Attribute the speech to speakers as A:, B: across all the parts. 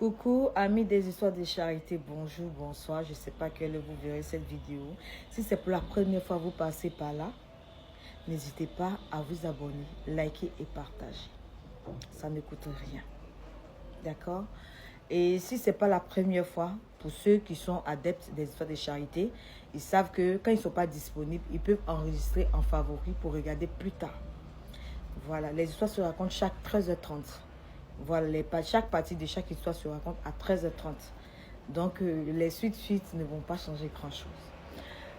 A: Coucou, amis des histoires de charité, bonjour, bonsoir. Je ne sais pas quelle vous verrez cette vidéo. Si c'est pour la première fois que vous passez par là, n'hésitez pas à vous abonner, liker et partager. Ça ne coûte rien. D'accord? Et si ce n'est pas la première fois, pour ceux qui sont adeptes des histoires de charité, ils savent que quand ils ne sont pas disponibles, ils peuvent enregistrer en favori pour regarder plus tard. Voilà, les histoires se racontent chaque 13h30. Voilà, chaque partie de chaque histoire se raconte à 13h30. Donc, les suites ne vont pas changer grand-chose.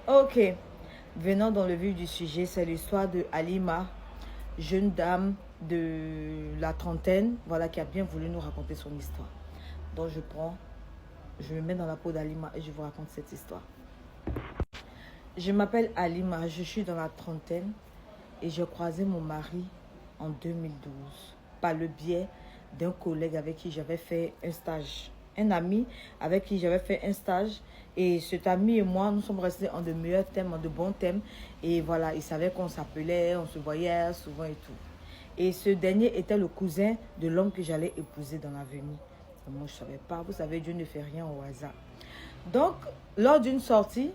A: Ok, venons dans le vif du sujet. C'est l'histoire de Halima, jeune dame de la trentaine, voilà, qui a bien voulu nous raconter son histoire. Donc, je me mets dans la peau d'Halima et je vous raconte cette histoire. Je m'appelle Halima, je suis dans la trentaine et j'ai croisé mon mari en 2012 par le biais d'un collègue avec qui j'avais fait un stage, un ami avec qui j'avais fait un stage, et cet ami et moi, nous sommes restés en de meilleurs thèmes, en de bons thèmes, et voilà, il savait qu'on s'appelait, on se voyait souvent et tout. Et ce dernier était le cousin de l'homme que j'allais épouser dans l'avenir. Moi, je ne savais pas, vous savez, Dieu ne fait rien au hasard. Donc, lors d'une sortie,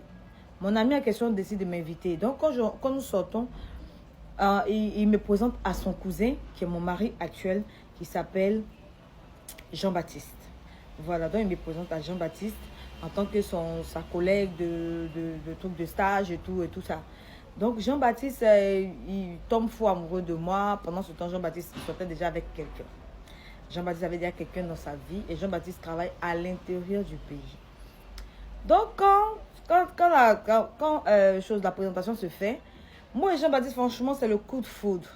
A: mon ami en question décide de m'inviter. Donc, quand nous sortons, il me présente à son cousin, qui est mon mari actuel, qui s'appelle Jean-Baptiste. Voilà, donc il me présente à Jean-Baptiste en tant que sa collègue de trucs de stage et tout ça. Donc Jean-Baptiste, il tombe fou amoureux de moi. Pendant ce temps, Jean-Baptiste sortait déjà avec quelqu'un. Jean-Baptiste avait déjà quelqu'un dans sa vie et Jean-Baptiste travaille à l'intérieur du pays. Donc quand la présentation se fait, moi et Jean-Baptiste, franchement, c'est le coup de foudre.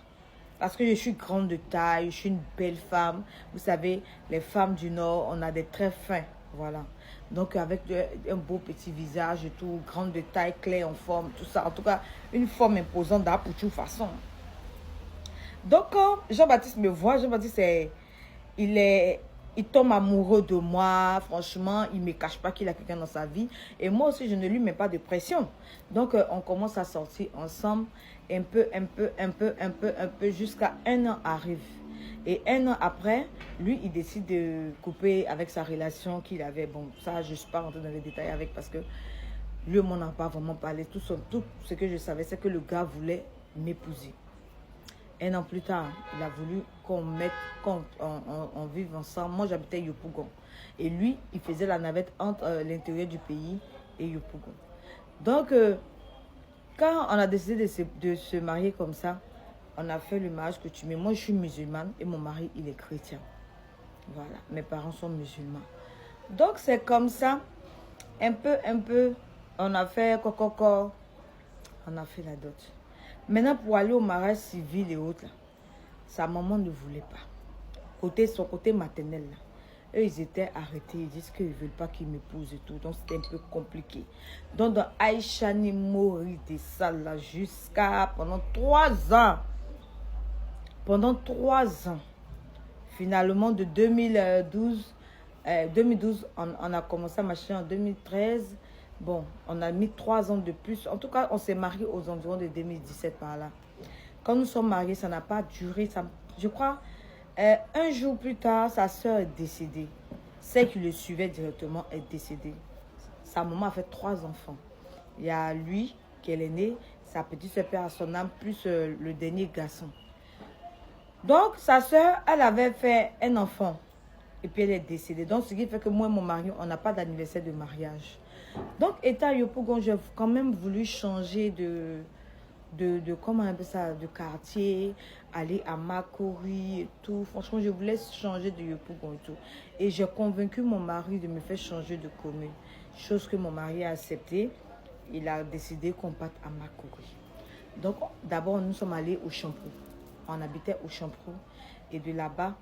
A: Parce que je suis grande de taille, je suis une belle femme. Vous savez, les femmes du Nord, on a des traits fins. Voilà. Donc, avec un beau petit visage et tout, grande de taille, claire en forme, tout ça. En tout cas, une forme imposante pour toute façon. Donc, quand Jean-Baptiste me voit, Jean-Baptiste, il tombe amoureux de moi. Franchement, il ne me cache pas qu'il a quelqu'un dans sa vie. Et moi aussi, je ne lui mets pas de pression. Donc, on commence à sortir ensemble. Un peu, jusqu'à un an arrive. Et un an après, lui, il décide de couper avec sa relation qu'il avait. Bon, ça, je ne suis pas rentrée dans les détails avec parce que lui et moi, on n'a pas vraiment parlé. Tout ce que je savais, c'est que le gars voulait m'épouser. Un an plus tard, il a voulu qu'on vive ensemble. Moi, j'habitais Yopougon. Et lui, il faisait la navette entre l'intérieur du pays et Yopougon. Donc, quand on a décidé de se marier comme ça, on a fait le mariage coutumier. Moi, je suis musulmane et mon mari, il est chrétien. Voilà, mes parents sont musulmans. Donc, c'est comme ça, un peu, on a fait coco, on a fait la dot. Maintenant, pour aller au mariage civil et autres, là, sa maman ne voulait pas. Son côté maternel, là, eux, ils étaient arrêtés. Ils disent qu'ils ne veulent pas qu'il m'épouse et tout. Donc, c'était un peu compliqué. Donc, dans Aïcha Mori de ça, là, jusqu'à pendant 3 ans. Pendant 3 ans. Finalement, de 2012, on a commencé à marcher en 2013. Bon, on a mis 3 ans de plus. En tout cas, on s'est mariés aux environs de 2017 par là. Quand nous sommes mariés, ça n'a pas duré. Je crois, un jour plus tard, sa soeur est décédée. Celle qui le suivait directement est décédée. Sa maman a fait 3 enfants. Il y a lui, qui est l'aîné, sa petite soeur perd à son âme, plus le dernier garçon. Donc, sa soeur, elle avait fait un enfant. Et puis, elle est décédée. Donc, ce qui fait que moi et mon mari, on n'a pas d'anniversaire de mariage. Donc, étant à Yopougon, j'ai quand même voulu changer comment on appelle ça, de quartier, aller à Makori et tout. Franchement, je voulais changer de Yopougon et tout. Et j'ai convaincu mon mari de me faire changer de commune. Chose que mon mari a accepté. Il a décidé qu'on parte à Makori. Donc, d'abord, nous sommes allés au Champrou. On habitait au Champrou. Et de là-bas,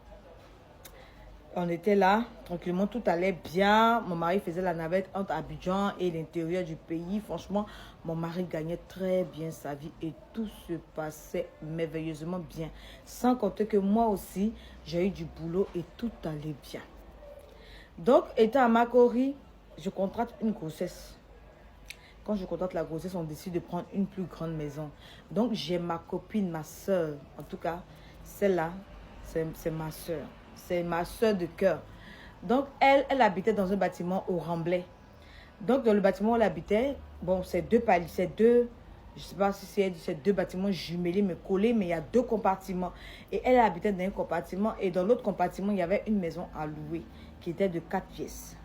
A: on était là, tranquillement, tout allait bien. Mon mari faisait la navette entre Abidjan et l'intérieur du pays. Franchement, mon mari gagnait très bien sa vie et tout se passait merveilleusement bien. Sans compter que moi aussi, j'ai eu du boulot et tout allait bien. Donc, étant à Makori, je contracte une grossesse. Quand je contracte la grossesse, on décide de prendre une plus grande maison. Donc, j'ai ma copine, ma soeur. En tout cas, celle-là, c'est ma soeur. C'est ma soeur de cœur. Donc, elle habitait dans un bâtiment au Remblai. Donc, dans le bâtiment où elle habitait, bon, c'est deux paliers, c'est deux, je ne sais pas si c'est deux bâtiments jumelés, mais collés, mais il y a deux compartiments. Et elle habitait dans un compartiment, et dans l'autre compartiment, il y avait une maison à louer, qui était de 4 pièces,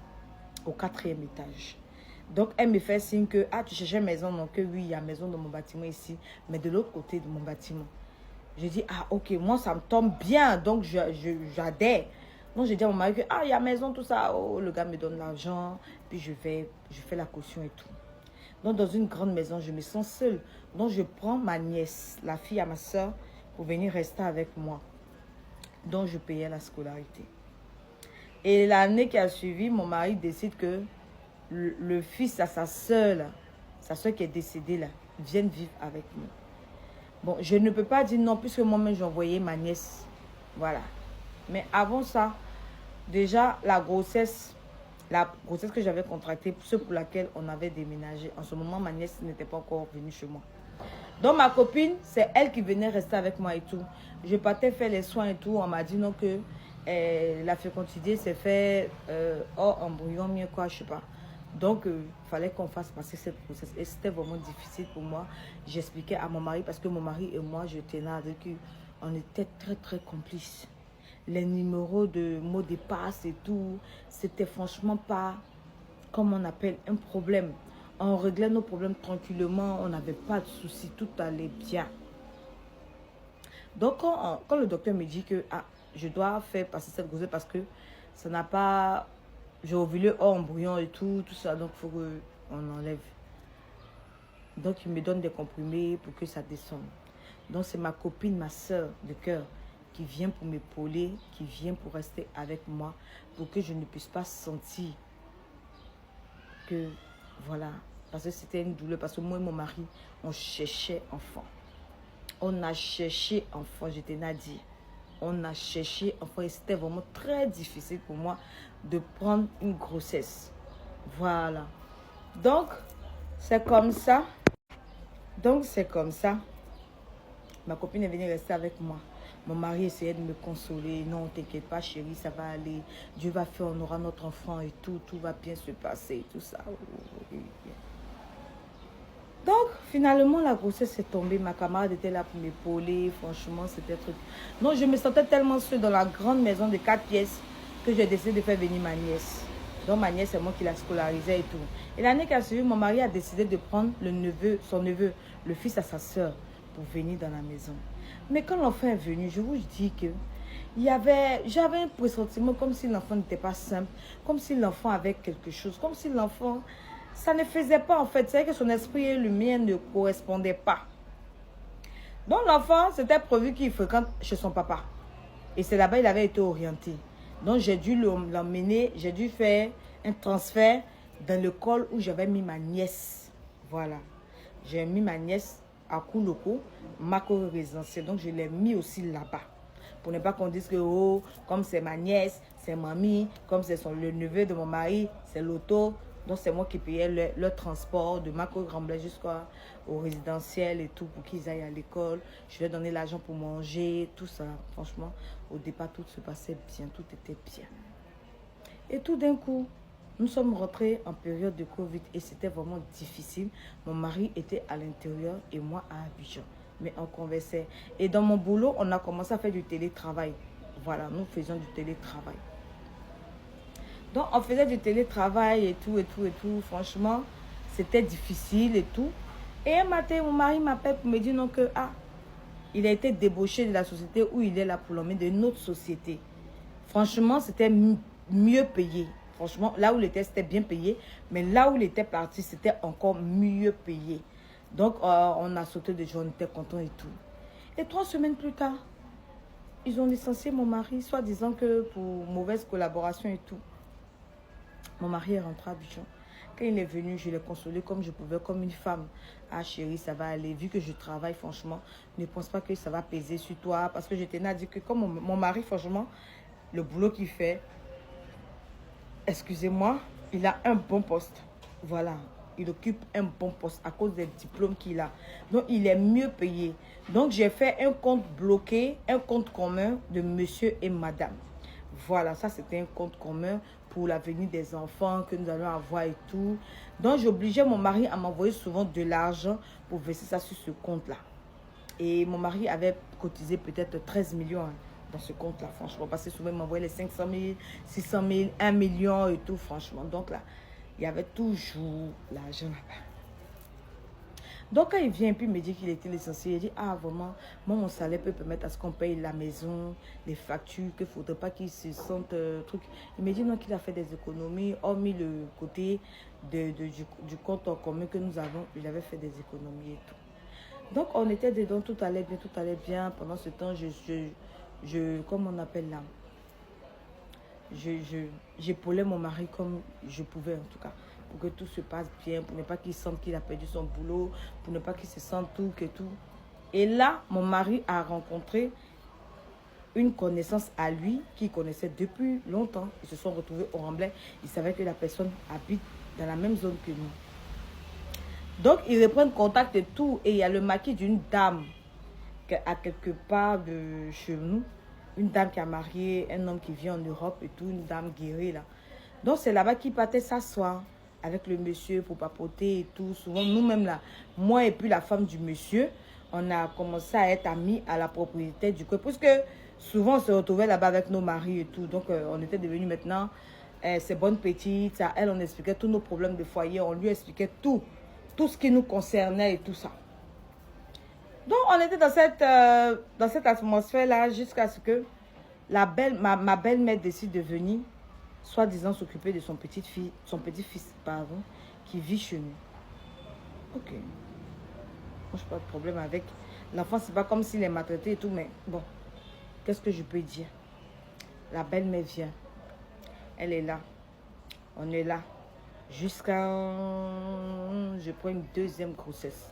A: au 4e étage. Donc, elle me fait signe que, ah, tu cherchais une maison, donc oui, il y a une maison dans mon bâtiment ici, mais de l'autre côté de mon bâtiment. Je dis, ah, ok, moi, ça me tombe bien, donc j'adhère. Donc, j'ai dit à mon mari que, ah, il y a maison, tout ça. Oh, le gars me donne l'argent, puis je fais la caution et tout. Donc, dans une grande maison, je me sens seule. Donc, je prends ma nièce, la fille à ma soeur, pour venir rester avec moi. Donc, je payais la scolarité. Et l'année qui a suivi, mon mari décide que le fils à sa soeur qui est décédée là, vienne vivre avec nous. Bon, je ne peux pas dire non, puisque moi-même, j'ai envoyé ma nièce. Voilà. Mais avant ça, déjà, la grossesse que j'avais contractée, ce pour laquelle on avait déménagé, en ce moment, ma nièce n'était pas encore venue chez moi. Donc, ma copine, c'est elle qui venait rester avec moi et tout. Je partais faire les soins et tout. On m'a dit non que la fécondité s'est fait hors embryon, mieux quoi, je sais pas. Donc, il fallait qu'on fasse passer cette grossesse. Et c'était vraiment difficile pour moi. J'expliquais à mon mari, parce que mon mari et moi, je tenais à dire qu'on était très, très complices. Les numéros de mots de passe et tout, c'était franchement pas, comme on appelle, un problème. On réglait nos problèmes tranquillement, on n'avait pas de soucis, tout allait bien. Donc, quand le docteur me dit que je dois faire passer cette grossesse parce que ça n'a pas... J'ai ovulé hors embryon et tout ça, donc il faut qu'on enlève. Donc, il me donne des comprimés pour que ça descende. Donc, c'est ma copine, ma soeur de cœur, qui vient pour m'épauler, qui vient pour rester avec moi, pour que je ne puisse pas sentir que, voilà, parce que c'était une douleur, parce que moi et mon mari, on cherchait enfant. On a cherché enfant, j'étais Nadia. On a cherché enfant et c'était vraiment très difficile pour moi de prendre une grossesse. Voilà. Donc, c'est comme ça. Ma copine est venue rester avec moi. Mon mari essayait de me consoler. Non, t'inquiète pas, chérie, ça va aller. Dieu va faire, on aura notre enfant et tout va bien se passer, tout ça. Donc, finalement, la grossesse est tombée. Ma camarade était là pour m'épauler. Franchement, c'était truc. Non, je me sentais tellement seule dans la grande maison de 4 pièces que j'ai décidé de faire venir ma nièce. Donc, ma nièce, c'est moi qui la scolarisais et tout. Et l'année qui a suivi, mon mari a décidé de prendre son neveu, le fils à sa soeur, pour venir dans la maison. Mais quand l'enfant est venu, je vous dis que j'avais un pressentiment comme si l'enfant n'était pas simple, comme si l'enfant avait quelque chose, comme si l'enfant... Ça ne faisait pas en fait. C'est que son esprit et le mien ne correspondaient pas. Donc l'enfant, c'était prévu qu'il fréquente chez son papa. Et c'est là-bas qu'il avait été orienté. Donc j'ai dû l'emmener, j'ai dû faire un transfert dans l'école où j'avais mis ma nièce. Voilà. J'ai mis ma nièce à Kouloko, Mako résidentiel. Donc je l'ai mis aussi là-bas. Pour ne pas qu'on dise que, oh, comme c'est ma nièce, c'est mamie, comme c'est le neveu de mon mari, c'est l'auto. Donc, c'est moi qui payais leur transport de Mako Remblai jusqu'au résidentiel et tout pour qu'ils aillent à l'école. Je leur donnais l'argent pour manger, tout ça. Franchement, au départ, tout se passait bien, tout était bien. Et tout d'un coup, nous sommes rentrés en période de Covid et c'était vraiment difficile. Mon mari était à l'intérieur et moi à Abidjan. Mais on conversait. Et dans mon boulot, on a commencé à faire du télétravail. Voilà, nous faisions du télétravail. Donc, on faisait du télétravail et tout. Franchement, c'était difficile et tout. Et un matin, mon mari m'appelle pour me dire non que, il a été débauché de la société où il est là pour l'emmener d'une autre société. Franchement, c'était mieux payé. Franchement, là où il était, c'était bien payé. Mais là où il était parti, c'était encore mieux payé. Donc, on a sauté de jour, on était contents et tout. Et 3 semaines plus tard, ils ont licencié mon mari, soit disant que pour mauvaise collaboration et tout. Mon mari est rentré à Abidjan. Quand il est venu, je l'ai consolé comme je pouvais, comme une femme. Ah chérie, ça va aller. Vu que je travaille, franchement, ne pense pas que ça va peser sur toi. Parce que je tenais à dire que comme mon mari, franchement, le boulot qu'il fait, excusez-moi, il a un bon poste. Voilà, il occupe un bon poste à cause des diplômes qu'il a. Donc, il est mieux payé. Donc, j'ai fait un compte bloqué, un compte commun de monsieur et madame. Voilà, ça c'était un compte commun pour l'avenir des enfants que nous allons avoir et tout. Donc j'obligeais mon mari à m'envoyer souvent de l'argent pour verser ça sur ce compte-là. Et mon mari avait cotisé peut-être 13 millions hein, dans ce compte-là, franchement. Parce que souvent il m'envoyait les 500 000, 600 000, 1 million et tout, franchement. Donc là, il y avait toujours l'argent là-bas. Donc quand il vient puis il me dit qu'il était licencié, il dit ah vraiment, moi mon salaire peut permettre à ce qu'on paye la maison, les factures, qu'il ne faudrait pas qu'il se sente truc. Il me dit non qu'il a fait des économies, hormis le côté du compte en commun que nous avons, il avait fait des économies et tout. Donc on était dedans, tout allait bien, tout allait bien. Pendant ce temps, comme on appelle là, j'épaulais mon mari comme je pouvais en tout cas. Pour que tout se passe bien, pour ne pas qu'il sente qu'il a perdu son boulot, pour ne pas qu'il se sente tout, que tout. Et là, mon mari a rencontré une connaissance à lui, qu'il connaissait depuis longtemps. Ils se sont retrouvés au Remblai. Il savait que la personne habite dans la même zone que nous. Donc, ils reprennent contact et tout. Et il y a le maquis d'une dame à quelque part de chez nous. Une dame qui a marié un homme qui vit en Europe et tout, une dame guérie là. Donc, c'est là-bas qu'il partait s'asseoir avec le monsieur pour papoter et tout. Souvent, nous-mêmes là, moi et puis la femme du monsieur, on a commencé à être amis à la propriété du coin. Puisque souvent, on se retrouvait là-bas avec nos maris et tout. Donc, on était devenus maintenant ces bonnes petites. À elle, on expliquait tous nos problèmes de foyer. On lui expliquait tout ce qui nous concernait et tout ça. Donc, on était dans cette atmosphère-là jusqu'à ce que ma belle-mère décide de venir soi-disant s'occuper de son petit-fils, pardon, qui vit chez nous. Ok. Moi, je n'ai pas de problème avec. L'enfant, c'est pas comme s'il est maltraité et tout, mais bon, qu'est-ce que je peux dire? La belle-mère vient. Elle est là. On est là. Jusqu'à... Je prends une deuxième grossesse.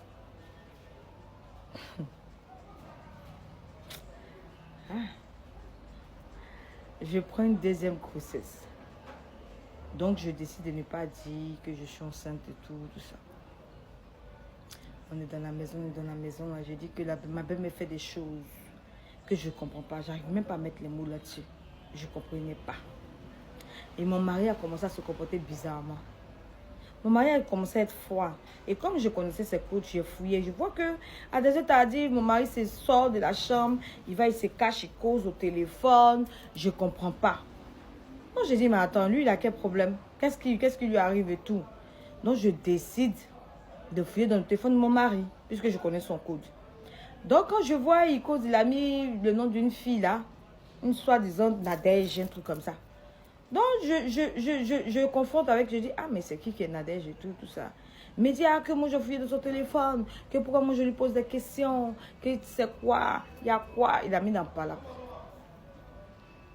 A: Je prends une deuxième grossesse. Donc, je décide de ne pas dire que je suis enceinte et tout ça. On est dans la maison, Je dis que ma belle me fait des choses que je ne comprends pas. J'arrive même pas à mettre les mots là-dessus. Je ne comprenais pas. Et mon mari a commencé à se comporter bizarrement. Mon mari a commencé à être froid. Et comme je connaissais ses coachs, j'ai fouillé. Je vois que à des heures tardives, mon mari se sort de la chambre. Il se cache, il cause au téléphone. Je ne comprends pas. Donc, j'ai dit, mais attends, lui, il a quel problème? Qu'est-ce qui lui arrive et tout? Donc, je décide de fouiller dans le téléphone de mon mari, puisque je connais son code. Donc, quand je vois, il a mis le nom d'une fille là, une soi-disant Nadège, un truc comme ça. Donc, je confronte avec, je dis, ah, mais c'est qui est Nadège et tout ça. Il me dit, ah, que moi, je fouille dans son téléphone, que pourquoi moi, je lui pose des questions, que c'est quoi, il y a quoi. Il a mis dans Palap.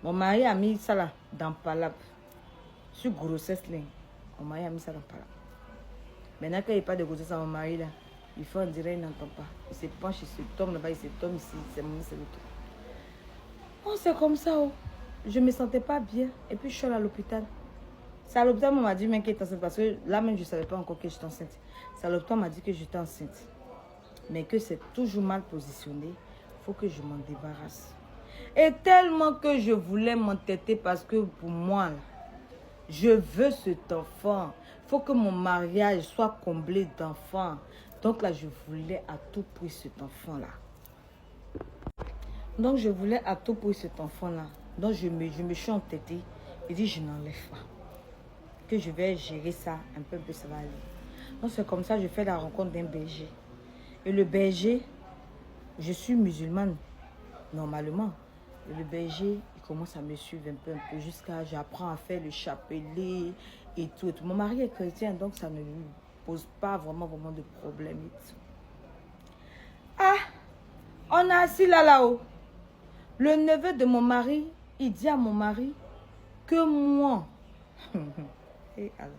A: Mon mari a mis ça là, dans Palap. Sur grossesse, là. Mon mari a mis ça dans Palap. Maintenant qu'il n'y a pas de grossesse à mon mari, là, il faut en dire, il n'entend pas. Il se penche, il se tombe là-bas, il se tombe ici, c'est le tout. Oh, c'est comme ça, oh. Je ne me sentais pas bien. Et puis, je suis allée à l'hôpital. C'est à l'hôpital, on m'a dit même qu'elle est enceinte. Parce que là même, je ne savais pas encore que j'étais enceinte. C'est à l'hôpital, on m'a dit que j'étais enceinte. Mais que c'est toujours mal positionné. Il faut que je m'en débarrasse. Et tellement que je voulais m'entêter parce que pour moi, là, je veux cet enfant. Il faut que mon mariage soit comblé d'enfants. Donc là, je voulais à tout prix cet enfant-là. Donc, je voulais à tout prix cet enfant-là. Donc, je me suis entêtée. Et dit, je n'enlève pas. Que je vais gérer ça un peu, ça va aller. Donc, c'est comme ça, je fais la rencontre d'un berger. Et le berger, je suis musulmane, normalement. Et le berger, il commence à me suivre un peu, jusqu'à j'apprends à faire le chapelet et tout. Mon mari est chrétien, donc ça ne lui pose pas vraiment de problème et tout. Ah, on a assis là-haut. Le neveu de mon mari, il dit à mon mari que moi, et alors,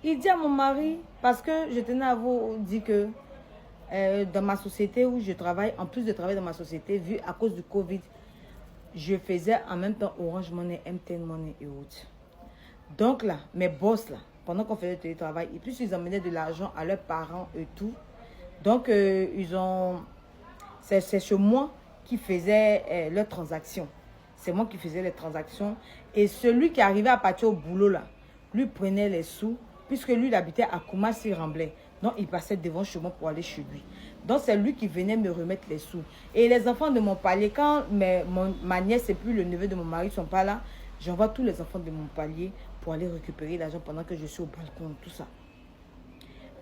A: il dit à mon mari, parce que je tenais à vous dire que dans ma société où je travaille, en plus de travailler dans ma société, vu à cause du Covid, je faisais en même temps Orange Money, MTN Money et autres. Donc là, mes boss là, pendant qu'on faisait le télétravail, et plus ils emmenaient de l'argent à leurs parents et tout. Donc c'est chez moi qui faisait leurs transactions. c'est moi qui faisais les transactions. Et celui qui arrivait à partir au boulot, là, lui prenait les sous, puisque lui, il habitait à Koumassi-Remblai. Donc, il passait devant chez moi pour aller chez lui. Donc, c'est lui qui venait me remettre les sous. Et les enfants de mon palier, quand ma nièce et puis le neveu de mon mari ne sont pas là, j'envoie tous les enfants de mon palier pour aller récupérer l'argent pendant que je suis au balcon, tout ça.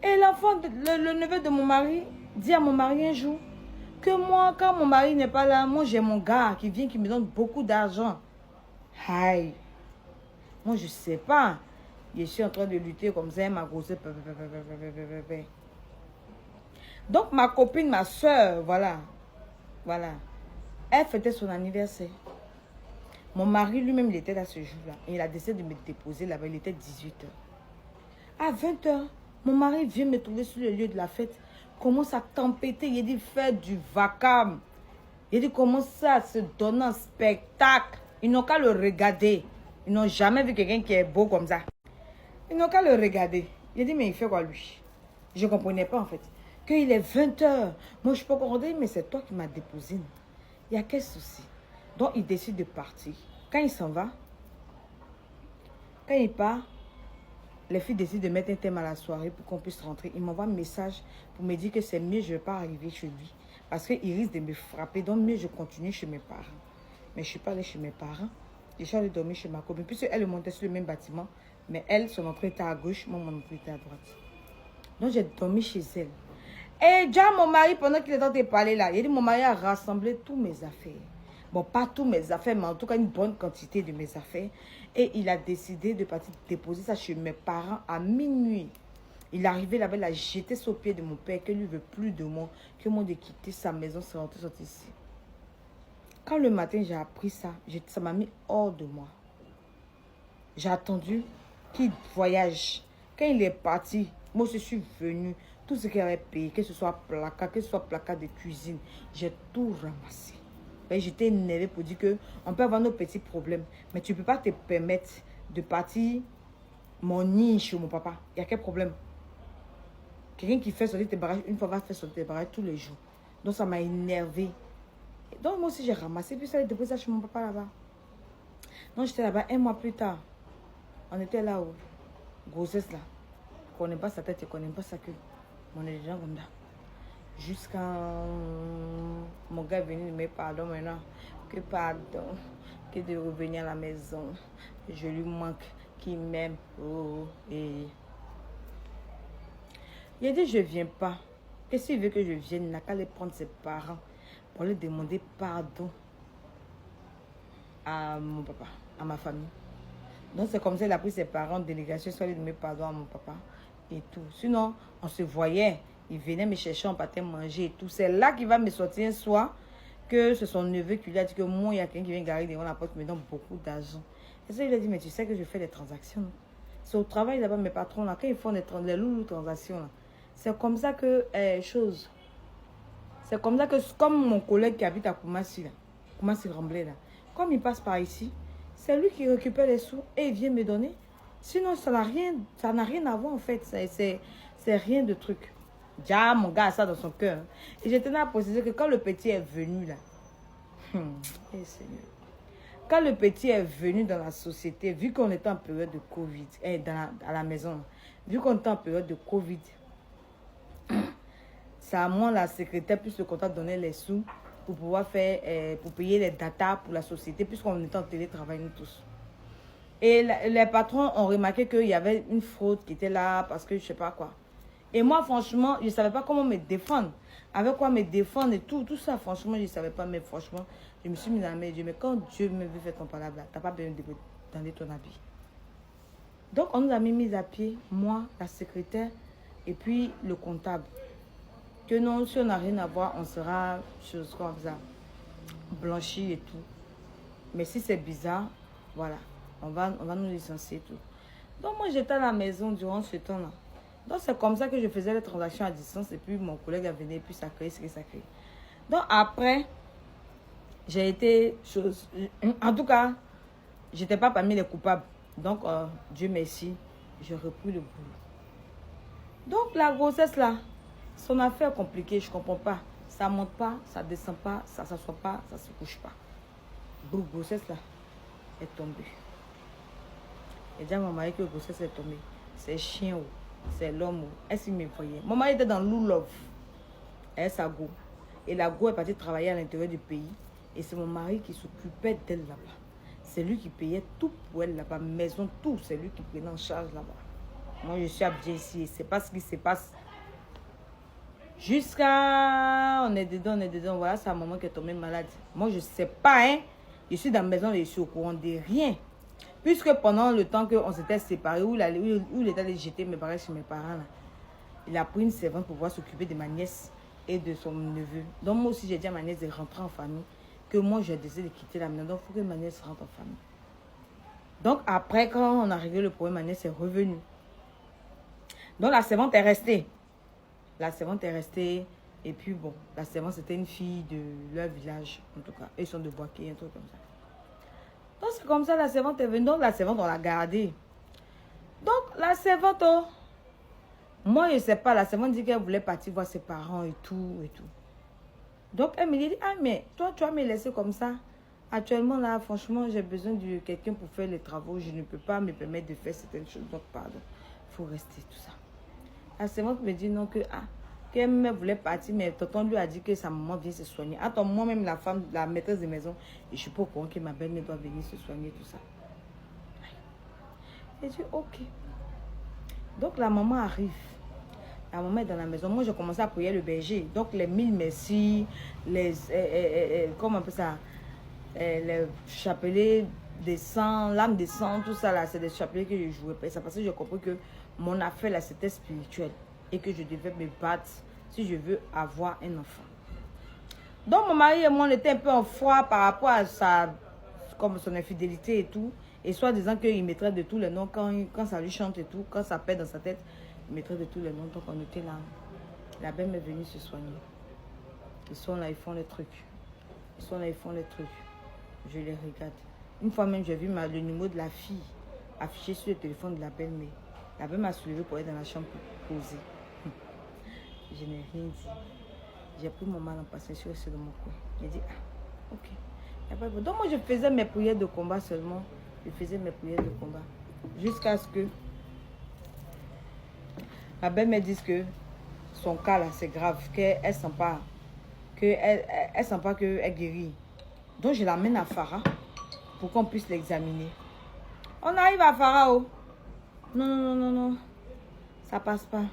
A: Et l'enfant, le neveu de mon mari, dit à mon mari un jour que moi, quand mon mari n'est pas là, moi j'ai mon gars qui vient, qui me donne beaucoup d'argent. Aïe. Moi, je ne sais pas. Je suis en train de lutter comme ça, ma grossesse. Donc, ma copine, ma soeur, voilà. Voilà. Elle fêtait son anniversaire. Mon mari lui-même, il était là ce jour-là. Et il a décidé de me déposer là-bas. Il était 18h. À 20h, mon mari vient me trouver sur le lieu de la fête. Commence à tempêter. Il dit, faire du vacarme. Il dit, comment ça se donne un spectacle. Ils n'ont qu'à le regarder. Ils n'ont jamais vu quelqu'un qui est beau comme ça. Ils n'ont qu'à le regarder. Il dit, mais il fait quoi lui? Je ne comprenais pas en fait. Qu'il est 20h. Moi, je peux comprendre, mais c'est toi qui m'as déposé. Il y a quel souci? Donc, il décide de partir. Quand il s'en va, quand il part, les filles décident de mettre un thème à la soirée pour qu'on puisse rentrer. Il m'envoie un message pour me dire que c'est mieux, je ne vais pas arriver chez lui. Parce qu'il risque de me frapper. Donc, mieux, je continue chez mes parents. Mais je ne suis pas allée chez mes parents. Je suis allée dormir chez ma copine. Puisqu'elle montait sur le même bâtiment. Mais elle, son entrée était à gauche. Moi, mon entrée était à droite. Donc, j'ai dormi chez elle. Et déjà, mon mari, pendant qu'il est en train de parler là, il dit, mon mari a rassemblé tous mes affaires. Bon, pas tous mes affaires, mais en tout cas, une bonne quantité de mes affaires. Et il a décidé de partir déposer ça chez mes parents à minuit. Il est arrivé là-bas, il a jeté sur le pied de mon père, que lui ne veut plus de moi, que moi de quitter sa maison, c'est rentré sorti ici. Quand le matin, j'ai appris ça, ça m'a mis hors de moi. J'ai attendu qu'il voyage. Quand il est parti, moi, je suis venue. Tout ce qu'il avait payé, que ce soit placard de cuisine, j'ai tout ramassé. J'étais énervée pour dire qu'on peut avoir nos petits problèmes, mais tu ne peux pas te permettre de partir mon nid chez mon papa. Il y a quel problème? Quelqu'un qui fait sortir tes barrages, une fois va faire sortir tes barrages tous les jours. Donc ça m'a énervée. Donc moi aussi j'ai ramassé, puis ça allait déposer ça chez mon papa là-bas. Donc j'étais là-bas un mois plus tard. On était là où? Grossesse là. On ne connaît pas sa tête, on ne connaît pas sa queue. On est des gens comme ça. Jusqu'à mon gars est venu me pardon maintenant. Que pardon. Que de revenir à la maison. Je lui manque. Qu'il m'aime. Oh, et... Il a dit je ne viens pas. Et s'il veut que je vienne, il n'a qu'à aller prendre ses parents pour lui demander pardon à mon papa, à ma famille. Donc c'est comme ça qu'il a pris ses parents en délégation, soit lui demander pardon à mon papa et tout. Sinon, on se voyait. Il venait me chercher, on partait manger et tout. C'est là qu'il va me sortir un soir que c'est son neveu qui lui a dit que moi, il y a quelqu'un qui vient garer devant la porte qui me donne beaucoup d'argent. Et ça, il a dit, mais tu sais que je fais des transactions. C'est au travail là-bas, mes patrons là, quand ils font les loulous transactions là. C'est comme ça que, c'est comme ça que, comme mon collègue qui habite à Koumassi là, Koumassi-Remblai là, comme il passe par ici, c'est lui qui récupère les sous et il vient me donner. Sinon, ça n'a rien à voir en fait. C'est rien de truc. Déjà, mon gars a ça dans son cœur. Et je tenais à préciser que quand le petit est venu là, Seigneur, quand le petit est venu dans la société, vu qu'on était en période de Covid, à la maison, vu qu'on était en période de Covid, c'est à moi, la secrétaire, plus le comptable donnait les sous pour pouvoir faire, pour payer les datas pour la société, puisqu'on était en télétravail nous tous. Et les patrons ont remarqué qu'il y avait une fraude qui était là parce que je ne sais pas quoi. Et moi, franchement, je ne savais pas comment me défendre. Avec quoi me défendre et tout ça, franchement, je ne savais pas. Mais franchement, je me suis mis dans la main. Je dis, mais quand Dieu me veut faire ton palabre, tu n'as pas besoin de donner ton habit. Donc, on nous a mis à pied, moi, la secrétaire, et puis le comptable. Que non, si on n'a rien à voir, on sera, chose comme ça, blanchi et tout. Mais si c'est bizarre, voilà, on va nous licencier et tout. Donc, moi, j'étais à la maison durant ce temps-là. Donc, c'est comme ça que je faisais les transactions à distance. Et puis, mon collègue a venu, et puis ça crée ce que ça crée. Donc, après, j'ai été chose... En tout cas, je n'étais pas parmi les coupables. Donc, Dieu merci, j'ai repris le boulot. Donc, la grossesse, là, son affaire compliquée, je ne comprends pas. Ça ne monte pas, ça ne descend pas, ça ne s'assoit pas, ça ne se couche pas. grossesse là est tombée. Et déjà mon mari que la grossesse est tombée. C'est chien, c'est l'homme. Est-ce qu'il me voyait? Mon mari était dans Love. Elle sa go. Et la go est partie travailler à l'intérieur du pays. Et c'est mon mari qui s'occupait d'elle là-bas. C'est lui qui payait tout pour elle là-bas. Maison, tout. C'est lui qui prenait en charge là-bas. Moi, je suis habillée ici. C'est pas ce qui se passe. Jusqu'à... On est dedans. Voilà, c'est un moment qui est tombé malade. Moi, je sais pas, hein. Je suis dans la maison et je suis au courant de rien. Puisque pendant le temps qu'on s'était séparés, où il était allé jeter mes barrettes chez mes parents, là, il a pris une servante pour pouvoir s'occuper de ma nièce et de son neveu. Donc moi aussi, j'ai dit à ma nièce de rentrer en famille, que moi, j'ai décidé de quitter la maison. Donc, il faut que ma nièce rentre en famille. Donc, après, quand on a réglé le problème, ma nièce est revenue. Donc, la servante est restée. La servante est restée. Et puis, bon, la servante, c'était une fille de leur village, en tout cas. Ils sont de Boaké, un truc comme ça. Donc, c'est comme ça, la servante est venue. Donc, la servante, on l'a gardée. Donc, la servante, oh, moi, je ne sais pas, la servante dit qu'elle voulait partir voir ses parents et tout, et tout. Donc, elle me dit, ah, mais toi, tu vas me laisser comme ça. Actuellement, là, franchement, j'ai besoin de quelqu'un pour faire les travaux. Je ne peux pas me permettre de faire certaines choses. Donc, pardon, il faut rester, tout ça. La servante me dit non, que, qu'elle voulait partir, mais tonton lui a dit que sa maman vient se soigner. Attends, moi-même, la femme, la maîtresse de maison, et je suis pas au courant que ma belle-mère doit venir se soigner, tout ça. J'ai dit, ok. Donc, la maman arrive. La maman est dans la maison. Moi, j'ai commencé à prier le berger. Donc, les 1000 merci, comment on appelle ça? Les chapelets des sangs, l'âme des sangs, tout ça là, c'est des chapelets que je jouais. C'est parce que j'ai compris que mon affaire là, c'était spirituel. Et que je devais me battre si je veux avoir un enfant. Donc, mon mari et moi, on était un peu en froid par rapport à comme son infidélité et tout. Et soit disant qu'il mettrait de tous les noms quand ça lui chante et tout, quand ça pète dans sa tête, il mettrait de tous les noms. Donc on était là. La belle est venue se soigner. Ils sont là, ils font les trucs. Je les regarde. Une fois même, j'ai vu le numéro de la fille affiché sur le téléphone de la belle-mère. La belle m'a soulevé pour être dans la chambre pour poser. Je n'ai rien dit. J'ai pris mon mal en passant, je suis restée dans mon coin. J'ai dit, ok. Donc moi, je faisais mes prières de combat seulement. Jusqu'à ce que la belle me dise que son cas là, c'est grave, qu'elle sent pas, qu'elle guérit. Donc je l'amène à Farah pour qu'on puisse l'examiner. On arrive à Farah, oh. Non. Ça passe pas.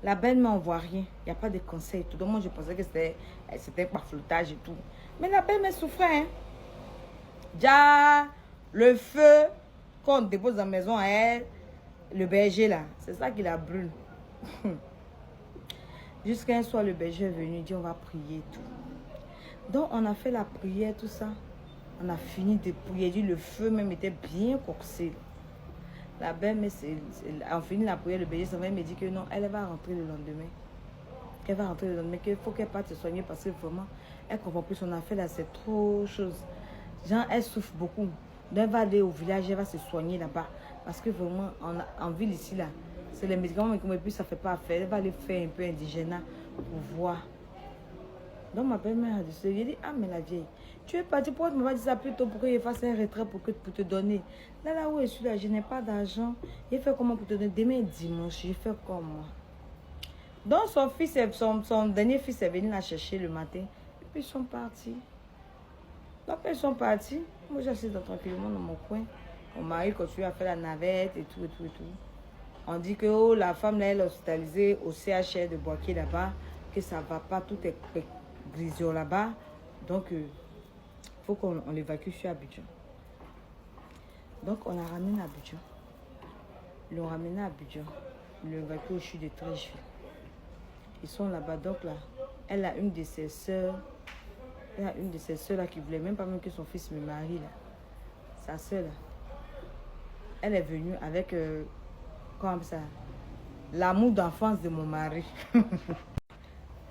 A: La belle ne m'envoie rien. Il n'y a pas de conseils. Tout le monde, je pensais que c'était par flottage et tout. Mais la belle me souffrait, hein. Déjà, le feu qu'on dépose dans la maison à elle, le berger là, c'est ça qui la brûle. Jusqu'à un soir, le berger est venu, il dit on va prier et tout. Donc, on a fait la prière, tout ça. On a fini de prier. Le feu même était bien coxé. La belle, on finit la prière, le berger me dit que non, elle va rentrer le lendemain. Qu'il faut qu'elle parte se soigner parce que vraiment, elle comprend plus son affaire là, c'est trop chose. Genre, elle souffre beaucoup. Donc, elle va aller au village, elle va se soigner là-bas. Parce que vraiment, en ville ici, là, c'est les médicaments, mais puis ça ne fait pas affaire. Elle va aller faire un peu indigène pour voir. Donc, ma belle-mère a dit, j'ai dit, mais la vieille, tu es partie, pourquoi tu m'as dit ça plus tôt pour qu'il fasse un retrait pour te donner. Là où je suis là, je n'ai pas d'argent. Il fait comment pour te donner? Demain dimanche, je fais comme moi. Donc, son dernier fils est venu la chercher le matin. Et puis, ils sont partis. Donc, ils sont partis. Moi, j'assiste tranquillement dans mon coin. Mon mari continue à faire la navette et tout. On dit que la femme, là, elle est hospitalisée au CHR de Boaké là-bas, que ça ne va pas, tout est grisio là-bas. Donc, il faut qu'on l'évacue sur Abidjan. Donc, on l'a ramené à Abidjan. Ils l'ont ramené à Abidjan. Ils l'ont évacué au CHU de Trècheville. Ils sont là-bas. Donc, là, elle a une de ses sœurs. Elle a une de ses sœurs là qui voulait même pas même que son fils me marie là. Sa sœur là. Elle est venue avec comme ça, l'amour d'enfance de mon mari.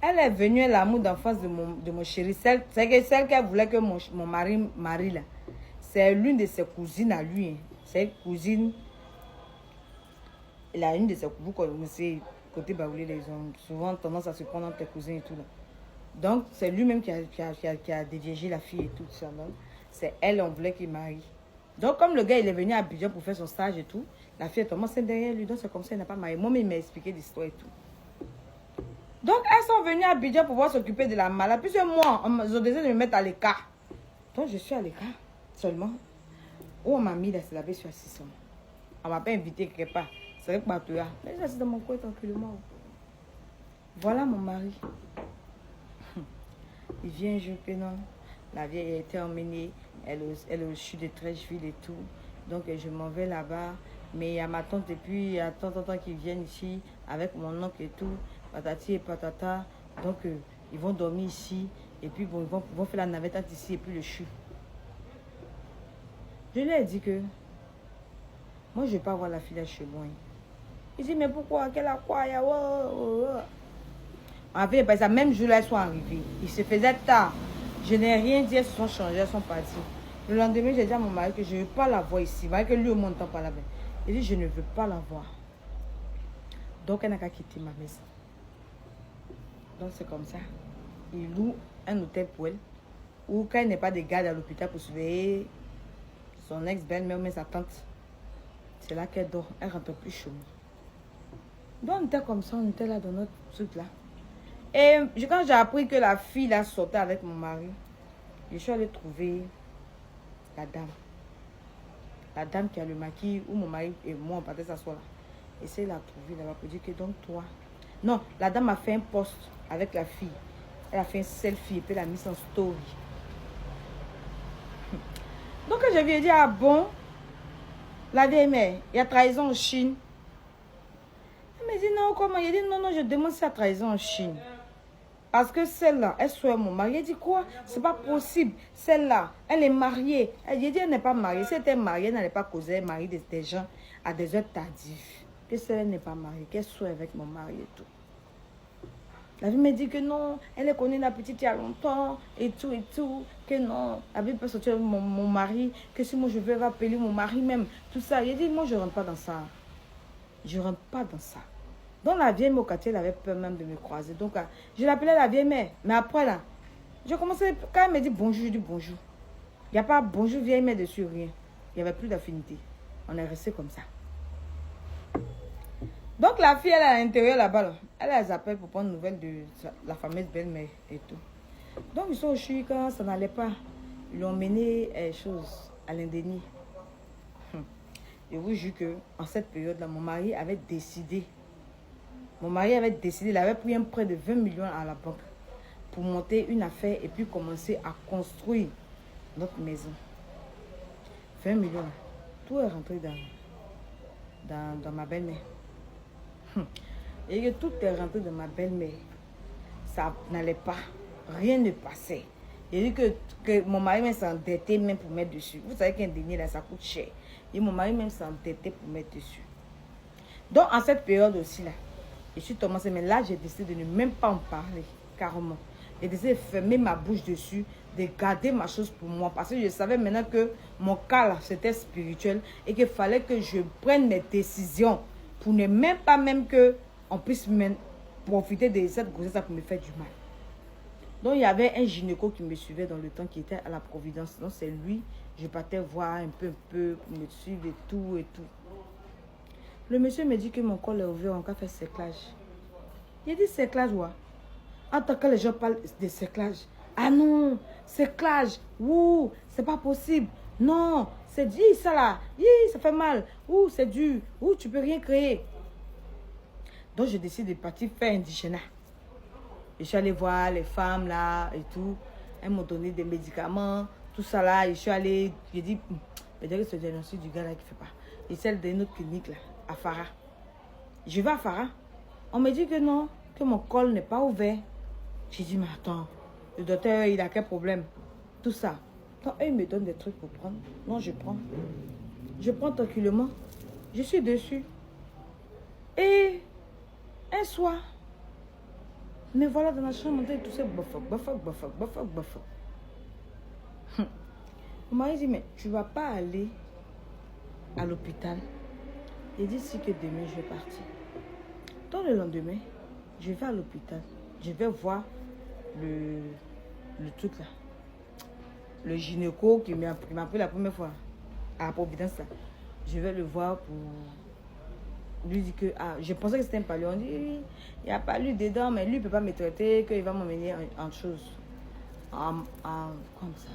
A: Elle est venue à l'amour d'enfance de mon chéri. Celle qu'elle voulait que mon mari marie là. C'est l'une de ses cousines à lui. Hein. C'est une cousine. Elle a une de ses cousines. Vous connaissez côté Baoulé, ils ont souvent tendance à se prendre entre tes cousins et tout là. Donc, c'est lui-même qui a dédiégé la fille et tout ça. C'est elle, on voulait qu'il marie. Donc, comme le gars, il est venu à Abidjan pour faire son stage et tout, la fille est tombée derrière lui. Donc, c'est comme ça, il n'a pas marié. Moi-même, il m'a expliqué l'histoire et tout. Donc, elles sont venues à Abidjan pour pouvoir s'occuper de la malade. Plusieurs mois, ils ont décidé de me mettre à l'écart. Donc, je suis à l'écart seulement. Où on m'a mis là, c'est la sur assistant. On m'a pas invité quelque part. C'est vrai que partout là. Mais je suis dans mon coin tranquillement. Voilà mon mari. Il vient un jour que non. La vieille a été emmenée. Elle est au chute de Trècheville et tout. Donc je m'en vais là-bas. Mais il y a ma tante et puis il y a tant qui viennent ici avec mon oncle et tout. Patati et patata. Donc ils vont dormir ici. Et puis bon, ils vont faire la navette ici et puis le chute. Je lui ai dit que moi je ne vais pas voir la fille là chez moi. Il dit mais pourquoi? Qu'elle a quoi? En fait, parce que même jour-là, elles sont arrivées. Il se faisait tard. Je n'ai rien dit, elles se sont changées, elles sont parties. Le lendemain, j'ai dit à mon mari que je ne veux pas la voir ici. Que lui, au montant pas là-bas. Il dit, je ne veux pas la voir. Donc, elle n'a qu'à quitter ma maison. Donc, c'est comme ça. Il loue un hôtel pour elle. Ou quand il n'est pas de garde à l'hôpital pour surveiller son ex-belle-mère, mais sa tante. C'est là qu'elle dort. Elle ne rentre plus chez moi. Donc, on était comme ça, on était là dans notre truc là. Et quand j'ai appris que la fille là sortait avec mon mari, je suis allée trouver la dame. La dame qui a le maquis où mon mari et moi on partait s'asseoir là. Et c'est la trouver là-bas pour dire que donc toi. Non, la dame a fait un post avec la fille. Elle a fait un selfie et puis elle a mis son story. Donc je lui ai dit, ah bon, la vieille mère, il y a trahison en Chine. Elle m'a dit non, comment? Il a dit non, je demande si il y a trahison en Chine. Parce que celle-là, elle soit mon mari. Elle dit quoi? C'est pas possible. Celle-là, elle est mariée. Elle dit elle n'est pas mariée. Si elle était mariée, elle n'allait pas causer elle marie des gens à des heures tardives. Que celle-là n'est pas mariée, qu'elle soit avec mon mari et tout. La vie me dit que non, elle est connue la petite il y a longtemps et tout. Que non, la vie peut sortir mon mari. Que si moi je veux appeler mon mari même. Tout ça. Il dit moi je rentre pas dans ça. Je rentre pas dans ça. Donc la vieille mère, elle avait peur même de me croiser. Donc je l'appelais la vieille mère. Mais après là, je commençais, quand elle me dit bonjour, je dis bonjour. Il n'y a pas bonjour vieille mère dessus, rien. Il n'y avait plus d'affinité. On est resté comme ça. Donc la fille, elle est à l'intérieur là-bas. Là. Elle les appelle pour prendre nouvelle de la fameuse belle-mère et tout. Donc ils sont au CHU quand ça n'allait pas. Ils l'ont mené à l'indéni. Je vous jure qu'en cette période-là, mon mari avait décidé. Il avait pris un prêt de 20 millions à la banque pour monter une affaire et puis commencer à construire notre maison. 20 millions. Tout est rentré dans ma belle-mère. Et que tout est rentré dans ma belle-mère. Ça n'allait pas. Rien ne passait. Il dit que mon mari même s'endettait même pour mettre dessus. Vous savez qu'un denier là, ça coûte cher. Et mon mari même s'endettait pour mettre dessus. Donc en cette période aussi là, je suis tombée, mais là, j'ai décidé de ne même pas en parler, carrément. J'ai décidé de fermer ma bouche dessus, de garder ma chose pour moi. Parce que je savais maintenant que mon cas, là, c'était spirituel et qu'il fallait que je prenne mes décisions pour ne même pas qu'on puisse même profiter de cette grossesse pour me faire du mal. Donc, il y avait un gynéco qui me suivait dans le temps, qui était à la Providence. Donc, c'est lui, je partais voir un peu, pour me suivre et tout. Le monsieur me dit que mon col est ouvert, on va faire séclage. Il dit séclage, ouais. En tant que les gens parlent de séclage. Ah non, séclage, ouh, c'est pas possible. Non, c'est dit ça là, ça fait mal. Ouh, c'est dur. Ouh, tu peux rien créer. Donc je décide de partir faire indigénat. Je suis allée voir les femmes là et tout. Elles m'ont donné des médicaments, tout ça là. Je suis allée, j'ai dit, peut-être que c'est le diagnostic du gars là qui fait pas. Et celle d'une autre clinique là, à Farah. Je vais à Farah. On me dit que non, que mon col n'est pas ouvert. J'ai dit, mais attends, le docteur, il a quel problème? Tout ça. Quand eux, ils me donnent des trucs pour prendre, non, je prends. Je prends tranquillement. Je suis dessus. Et un soir, me voilà dans la chambre, et tout ça, bafak. Mon mari dit, mais tu ne vas pas aller à l'hôpital. Il dit, si que demain, je vais partir. Dans le lendemain, je vais à l'hôpital. Je vais voir le, le truc là. Le gynéco qui m'a pris la première fois à Providence là. Je vais le voir pour lui dire que, ah, je pensais que c'était un palu. On dit, oui, il n'y a pas lui dedans, mais lui, il ne peut pas me traiter, qu'il va m'emmener en chose. Comme ça.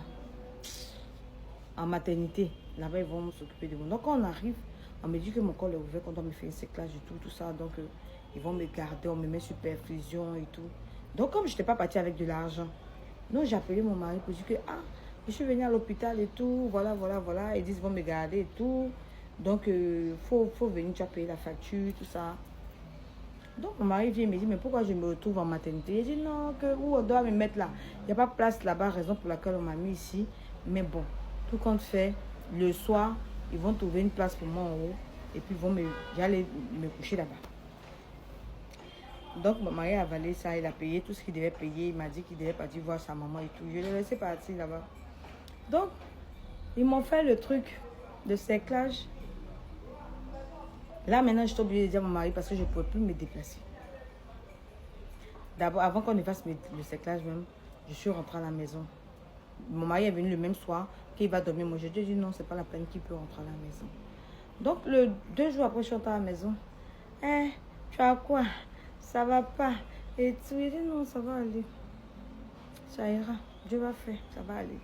A: En maternité. Là-bas, ils vont s'occuper de moi. Donc, quand on arrive, on me dit que mon col est ouvert, qu'on doit me faire un séclage et tout ça. Donc, ils vont me garder, on me met sur perfusion et tout. Donc, comme je n'étais pas partie avec de l'argent, non, j'ai appelé mon mari pour dire que, ah, je suis venue à l'hôpital et tout, voilà. Ils disent, ils vont me garder et tout. Donc, faut venir, tu as payé la facture, tout ça. Donc, mon mari vient et me dit, mais pourquoi je me retrouve en maternité? Il dit, non, où on doit me mettre là? Il n'y a pas de place là-bas, raison pour laquelle on m'a mis ici. Mais bon, tout compte fait, le soir, ils vont trouver une place pour moi en haut. Et puis, j'allais me coucher là-bas. Donc, mon mari a avalé ça, il a payé tout ce qu'il devait payer. Il m'a dit qu'il devait partir voir sa maman et tout. Je l'ai laissé partir là-bas. Donc, ils m'ont fait le truc de séclage. Là, maintenant, je suis obligée de dire à mon mari parce que je ne pouvais plus me déplacer. D'abord, avant qu'on ne fasse le séclage même, je suis rentrée à la maison. Mon mari est venu le même soir, qu'il va dormir. Moi, je lui ai dit non, c'est pas la peine qu'il peut rentrer à la maison. Donc, 2 jours après, je suis rentrée à la maison. Tu as quoi? Ça va pas. Et tu lui dis non, ça va aller. Ça ira. Dieu va faire, ça va aller.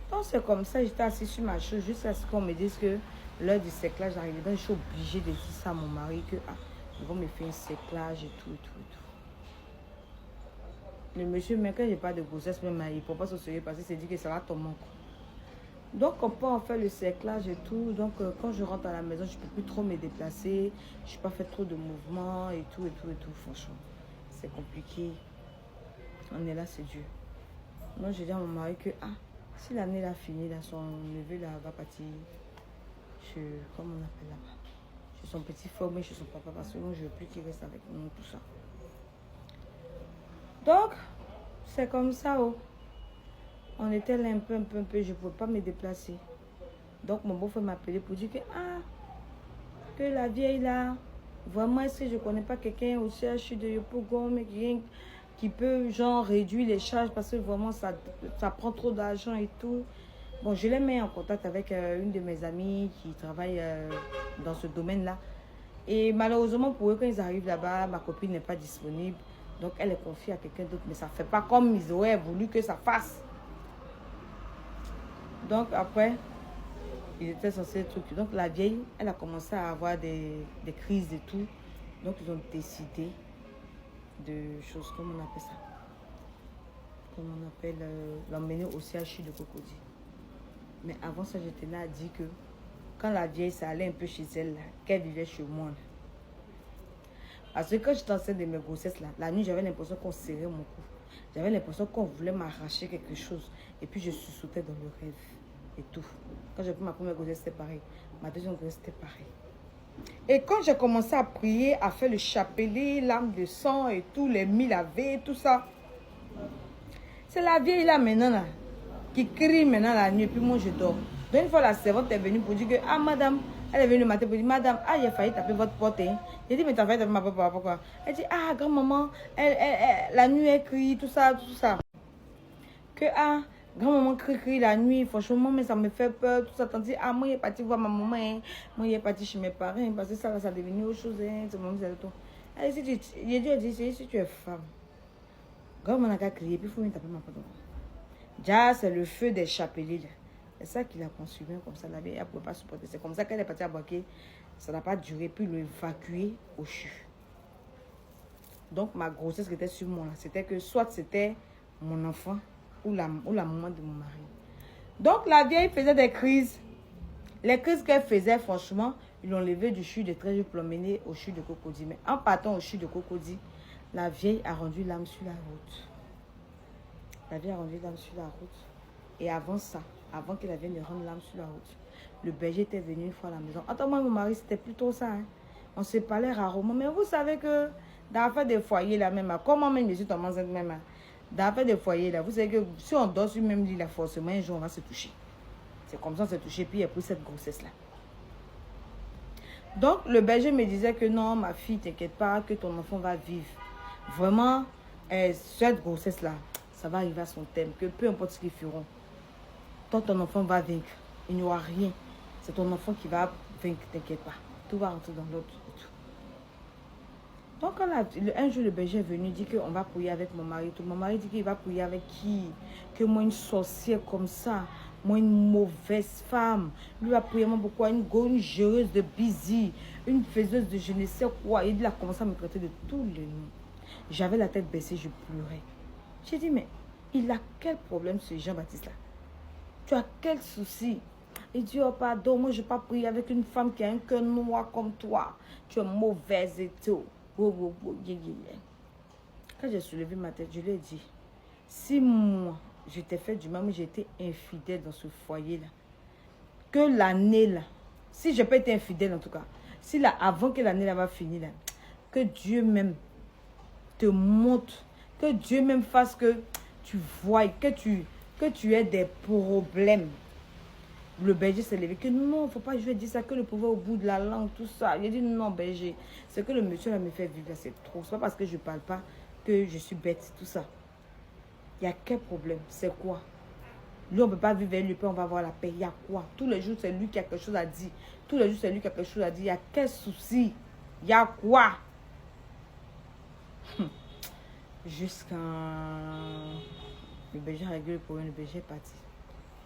A: Donc, c'est comme ça, j'étais assise sur ma chose jusqu'à ce qu'on me dise que l'heure du séclage arrivait. Donc, je suis obligée de dire ça à mon mari que ils vont me faire un séclage et tout. Le monsieur, mais quand j'ai pas de grossesse, même il ne peut pas se sérieux parce qu'il s'est dit que ça va tomber. Donc, on peut en faire le séclage et tout. Donc, quand je rentre à la maison, je ne peux plus trop me déplacer. Je n'ai pas fait trop de mouvements et tout. Franchement, c'est compliqué. On est là, c'est Dieu. Moi, je dis à mon mari que, si l'année là fini, là, son neveu là va partir chez, comment on appelle là-bas, chez son petit frère, mais chez son papa, parce que moi, je ne veux plus qu'il reste avec nous, tout ça. Donc, c'est comme ça, oh. On était là un peu, je ne pouvais pas me déplacer. Donc, mon beau-frère m'a appelé pour dire que la vieille là, vraiment, est-ce que je ne connais pas quelqu'un au CHU de Yopougon, mais qui peut, genre, réduire les charges parce que vraiment, ça prend trop d'argent et tout. Bon, je l'ai mis en contact avec une de mes amies qui travaille dans ce domaine-là. Et malheureusement, pour eux, quand ils arrivent là-bas, ma copine n'est pas disponible. Donc, elle est confiée à quelqu'un d'autre, mais ça ne fait pas comme ils auraient voulu que ça fasse. Donc, après, ils étaient censés truc. Donc, la vieille, elle a commencé à avoir des crises et tout. Donc, ils ont décidé de choses, comment on appelle ça? Comment on appelle l'emmener au CHU de Cocody. Mais avant ça, je tenais à dire que quand la vieille, ça allait un peu chez elle, qu'elle vivait chez moi. Là. Parce que quand j'étais enceinte de mes grossesses, là, la nuit, j'avais l'impression qu'on serrait mon cou. J'avais l'impression qu'on voulait m'arracher quelque chose. Et puis, je sursautais dans le rêve. Et tout. Quand j'ai pris ma première grossesse, c'était pareil. Ma deuxième grossesse, c'était pareil. Et quand j'ai commencé à prier, à faire le chapelet, l'âme de sang et tout, les mis lavés, tout ça. C'est la vieille là maintenant, là, qui crie maintenant la nuit. Et puis moi, je dors. Donc, une fois, la servante est venue pour dire que, madame, elle est venue le matin pour dire, madame, il a failli taper votre porte. Hein. J'ai dit, mais t'as failli taper ma porte, pourquoi? Elle dit, grand-maman, la nuit, elle crie, tout ça. Que, grand-maman crie la nuit, franchement, mais ça me fait peur, tout ça. Tandis, moi, il est parti voir ma maman, hein. Moi, il est parti chez mes parents, parce que ça, là, ça est devenu autre chose, hein. Elle dit, si tu es femme, grand-maman a qu'à crier, puis il faut venir taper ma porte. Déjà, c'est le feu des chapeliers, là. C'est ça qui l'a consumé comme ça. La vieille, elle ne pouvait pas supporter. C'est comme ça qu'elle est partie à Boaké. Ça n'a pas duré. Puis l'évacuer au CHU. Donc, ma grossesse qui était sur moi, c'était que soit c'était mon enfant ou la maman de mon mari. Donc, la vieille faisait des crises. Les crises qu'elle faisait, franchement, ils l'ont levée du CHU de Tréjou pour l'emmener au CHU de Cocody. Mais en partant au CHU de Cocody, la vieille a rendu l'âme sur la route. La vieille a rendu l'âme sur la route. Et avant ça, avant qu'il vienne de rendre l'âme sur la route, le berger était venu une fois à la maison. Attends, moi, mon mari, c'était plutôt ça. Hein. On se parlait rarement. Mais vous savez que dans l'affaire des foyers, là même, comment même je suis tombée enceinte même, dans l'affaire des foyers, là, vous savez que si on dort sur le même lit, là, forcément, un jour, on va se toucher. C'est comme ça, on s'est touché, puis il a pris cette grossesse-là. Donc, le berger me disait que non, ma fille, t'inquiète pas, que ton enfant va vivre. Vraiment, cette grossesse-là, ça va arriver à son terme. Que peu importe ce qu'ils feront, ton enfant va vaincre. Il n'y aura rien. C'est ton enfant qui va vaincre, t'inquiète pas. Tout va rentrer dans l'autre. Donc, un jour, le berger est venu dire qu'on va prier avec mon mari. Tout. Mon mari dit qu'il va prier avec qui? Que moi, une sorcière comme ça, moi, une mauvaise femme. Lui a prié moi beaucoup, une géreuse de busy, une faiseuse de je ne sais quoi. Il a commencé à me traiter de tous les noms. J'avais la tête baissée, je pleurais. J'ai dit, mais il a quel problème, ce Jean-Baptiste là? Tu as quel souci? Il dit, oh pardon, moi je ne vais pas prier avec une femme qui a un cœur noir comme toi. Tu es mauvaise et tout. Quand j'ai soulevé ma tête, je lui ai dit, si moi, je t'ai fait du mal, mais j'ai été infidèle dans ce foyer-là, que l'année là, si je peux être infidèle en tout cas, si là, avant que l'année là va finir là, que Dieu même te montre, que Dieu même fasse que tu vois, que tu aies des problèmes. Le berger s'est levé, que non, il ne faut pas, je vais dire ça, que le pouvoir au bout de la langue, tout ça. Il a dit non, berger, c'est que le monsieur là me fait vivre, c'est trop. C'est pas parce que je ne parle pas que je suis bête, tout ça. Il y a quel problème? C'est quoi? Lui, on ne peut pas vivre avec lui, on va avoir la paix. Il y a quoi? Tous les jours, c'est lui qui a quelque chose à dire. Tous les jours, c'est lui qui a quelque chose à dire. Il y a quel souci? Il y a quoi? Jusqu'à... Le berger a réglé le problème, le berger est parti.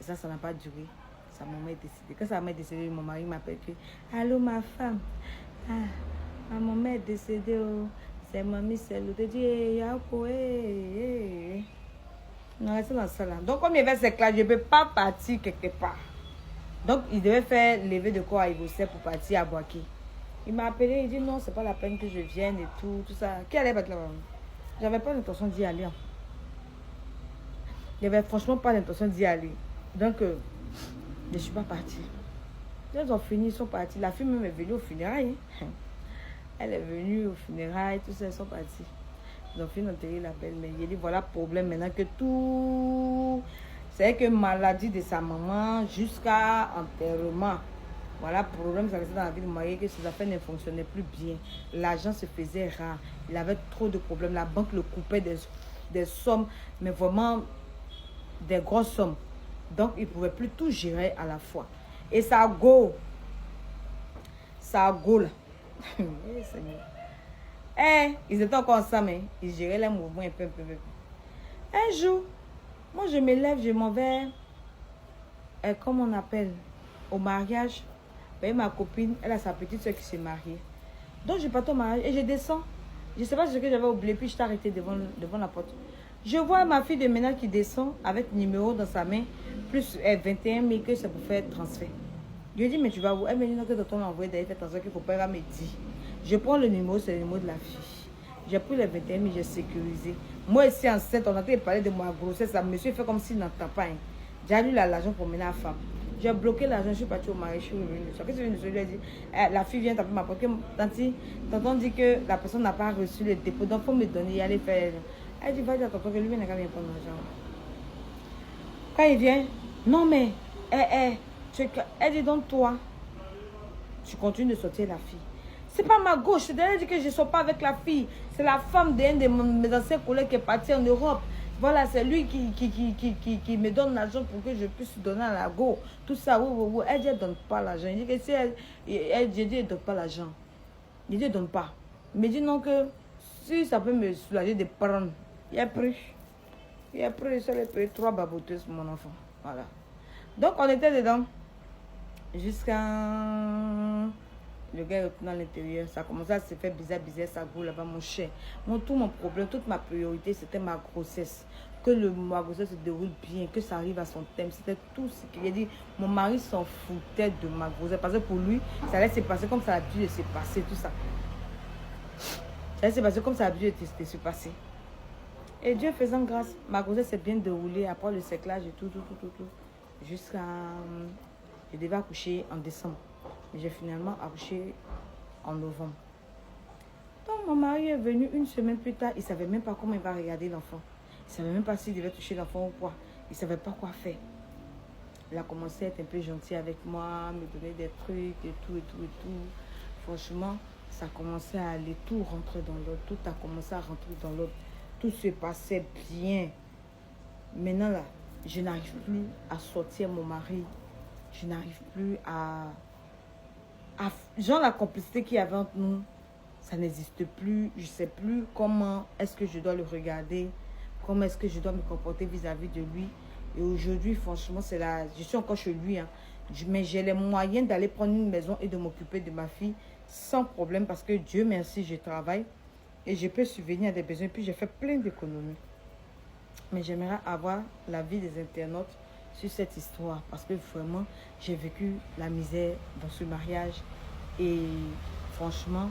A: Et ça n'a pas duré. Sa maman est décédée. Quand sa maman est décédée, mon mari m'appelle que allô ma femme. Ah, ma maman est décédée. Oh. C'est mamie, c'est l'autre. Je dis, Yako, non, restez dans ça là. Donc, comme il y avait ces classes, je ne peux pas partir quelque part. Donc, il devait faire lever de corps à Ivocet pour partir à Boaké. Il m'a appelé, il dit non, c'est pas la peine que je vienne et tout ça. Qui allait battre là-bas? J'avais pas l'intention d'y aller. J'avais franchement pas l'intention d'y aller. Donc, je ne suis pas partie. Ils ont fini, ils sont partis. La fille même est venue au funérailles. Elle est venue au funérailles, tout ça, ils sont partis. Ils ont fini d'enterrer la belle-mère. Il dit voilà, problème maintenant que tout. C'est que maladie de sa maman jusqu'à enterrement. Voilà, problème, ça restait dans la vie de marié que ses affaires ne fonctionnaient plus bien. L'argent se faisait rare. Il avait trop de problèmes. La banque le coupait des sommes, mais vraiment des grosses sommes. Donc, il ne pouvait plus tout gérer à la fois. Et ça go là. Ils étaient encore ensemble, hein. Ils géraient les mouvements un peu. Un jour, moi je me lève, je m'en vais, comme on appelle, au mariage. Ma copine, elle a sa petite soeur qui s'est mariée. Donc je pars au mariage et je descends. Je ne sais pas ce que j'avais oublié, puis je t'ai arrêté devant la porte. Je vois ma fille de ménage qui descend avec le numéro dans sa main, plus 21 000 que c'est pour faire transfert. Je lui dis, mais tu vas où? Elle me dit, non, que ton a envoyé d'aller faire transfert, qu'il ne faut pas, elle va me dire. Je prends le numéro, c'est le numéro de la fille. J'ai pris les 21 000, j'ai sécurisé. Moi, ici, enceinte, on a parlé de ma grossesse. Ça, monsieur fait comme s'il n'entend pas. Hein. J'ai eu l'argent pour mener la femme. J'ai bloqué l'argent, je suis partie au mariage, je suis revenue. Qu'est-ce que je lui ai dit? La fille vient taper ma porte. Tonton dit que la personne n'a pas reçu le dépôt, donc il faut me donner, y aller faire. Elle dit, va dire à tonton que lui n'a qu'à bien prendre l'argent. Quand il vient, non mais, elle dit donc toi, tu continues de sortir la fille. C'est pas ma gauche, c'est-à-dire que je ne sors pas avec la fille. C'est la femme d'un de mes anciens collègues qui est parti en Europe. Voilà, c'est lui qui me donne l'argent pour que je puisse donner à la go. Tout ça, oui. Elle dit, elle ne donne pas l'argent. Elle dit que si elle dit, elle ne donne pas l'argent. Il dit, elle ne donne pas. Il me dit non que si ça peut me soulager de prendre. Il a pris. Il a pris, ça lui payé 3 baboteuses pour mon enfant. Voilà. Donc, on était dedans. Jusqu'à... Le gars est retourné à l'intérieur. Ça a commencé à se faire bizarre, ça go là-bas, mon cher. Tout mon problème, toute ma priorité, c'était ma grossesse. Que ma grossesse se déroule bien, que ça arrive à son thème. C'était tout ce qu'il a dit. Mon mari s'en foutait de ma grossesse. Parce que pour lui, ça allait se passer comme ça a dû se passer, tout ça. Ça allait se passer comme ça a dû se passer. Et Dieu faisant grâce, ma grossesse s'est bien déroulée après le cerclage et tout. Jusqu'à... Je devais accoucher en décembre. J'ai finalement accouché en novembre. Donc mon mari est venu une semaine plus tard. Il ne savait même pas comment il va regarder l'enfant. Il ne savait même pas s'il devait toucher l'enfant ou quoi. Il ne savait pas quoi faire. Il a commencé à être un peu gentil avec moi, me donner des trucs et tout. Franchement, ça a commencé à aller, tout rentrer dans l'autre. Tout a commencé à rentrer dans l'autre. tout se passait bien. Maintenant, là, je n'arrive plus à sortir mon mari. Je n'arrive plus genre, la complicité qu'il y avait entre nous, ça n'existe plus. Je ne sais plus comment est-ce que je dois le regarder. Comment est-ce que je dois me comporter vis-à-vis de lui. Et aujourd'hui, franchement, c'est là. Je suis encore chez lui. Hein. Mais j'ai les moyens d'aller prendre une maison et de m'occuper de ma fille sans problème. Parce que Dieu merci, je travaille. Et je peux subvenir à des besoins. Puis j'ai fait plein d'économies. Mais j'aimerais avoir l'avis des internautes sur cette histoire. Parce que vraiment, j'ai vécu la misère dans ce mariage. Et franchement,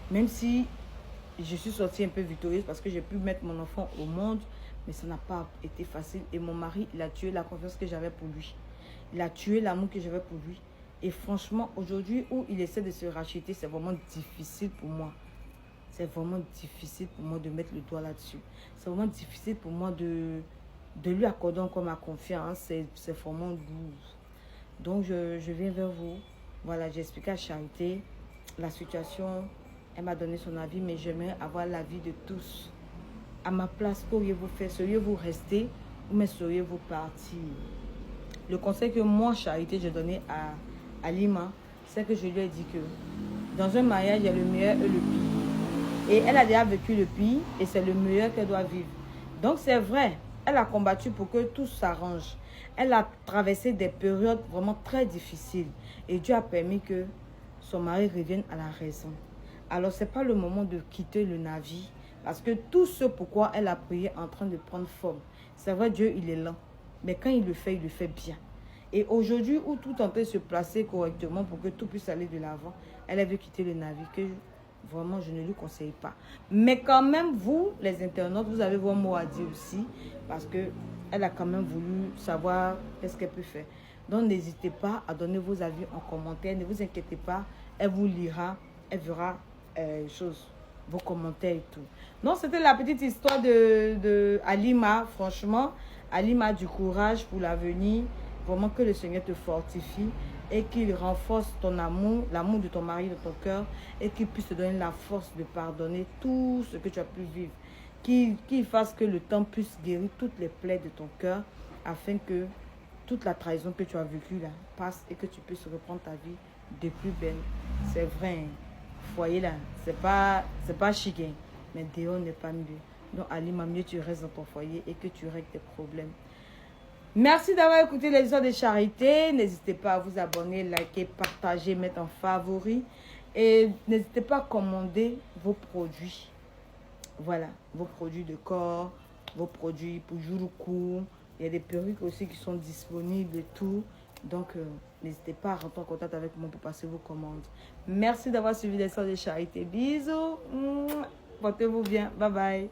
A: même si je suis sortie un peu victorieuse parce que j'ai pu mettre mon enfant au monde, mais ça n'a pas été facile. Et mon mari, il a tué la confiance que j'avais pour lui. Il a tué l'amour que j'avais pour lui. Et franchement, aujourd'hui où il essaie de se racheter, c'est vraiment difficile pour moi. C'est vraiment difficile pour moi de mettre le doigt là-dessus. C'est vraiment difficile pour moi de lui accorder encore ma confiance. C'est vraiment lourd. Donc, je viens vers vous. Voilà, j'ai expliqué à Charité la situation. Elle m'a donné son avis, mais j'aimerais avoir l'avis de tous. À ma place, qu'auriez-vous fait? Seriez-vous resté ou mais seriez-vous parti? Le conseil que moi, Charité, j'ai donné à Lima, c'est que je lui ai dit que dans un mariage, il y a le meilleur et le pire. Et elle a déjà vécu le pire et c'est le meilleur qu'elle doit vivre. Donc c'est vrai, elle a combattu pour que tout s'arrange. Elle a traversé des périodes vraiment très difficiles. Et Dieu a permis que son mari revienne à la raison. Alors ce n'est pas le moment de quitter le navire. Parce que tout ce pourquoi elle a prié est en train de prendre forme. C'est vrai, Dieu, il est lent. Mais quand il le fait bien. Et aujourd'hui, où tout est en train de se placer correctement pour que tout puisse aller de l'avant, elle a vu quitter le navire que vraiment, je ne lui conseille pas. Mais quand même, vous, les internautes, vous avez vos mots à dire aussi. Parce qu'elle a quand même voulu savoir qu'est-ce qu'elle peut faire. Donc, n'hésitez pas à donner vos avis en commentaire. Ne vous inquiétez pas, elle vous lira, elle verra vos commentaires et tout. Donc, c'était la petite histoire de Alima. Franchement, Alima a du courage pour l'avenir. Vraiment que le Seigneur te fortifie et qu'il renforce ton amour, l'amour de ton mari dans ton cœur et qu'il puisse te donner la force de pardonner tout ce que tu as pu vivre. Qu'il fasse que le temps puisse guérir toutes les plaies de ton cœur afin que toute la trahison que tu as vécue là passe et que tu puisses reprendre ta vie de plus belle. C'est vrai, hein. Foyer là, c'est pas chic, hein, mais dehors n'est pas mieux. Donc Alima, mieux tu restes dans ton foyer et que tu règles tes problèmes. Merci d'avoir écouté les histoires de Charité. N'hésitez pas à vous abonner, liker, partager, mettre en favori. Et n'hésitez pas à commander vos produits. Voilà, vos produits de corps, vos produits pour jour au cours. Il y a des perruques aussi qui sont disponibles et tout. Donc, n'hésitez pas à rentrer en contact avec moi pour passer vos commandes. Merci d'avoir suivi les histoires de Charité. Bisous. Portez-vous bien. Bye bye.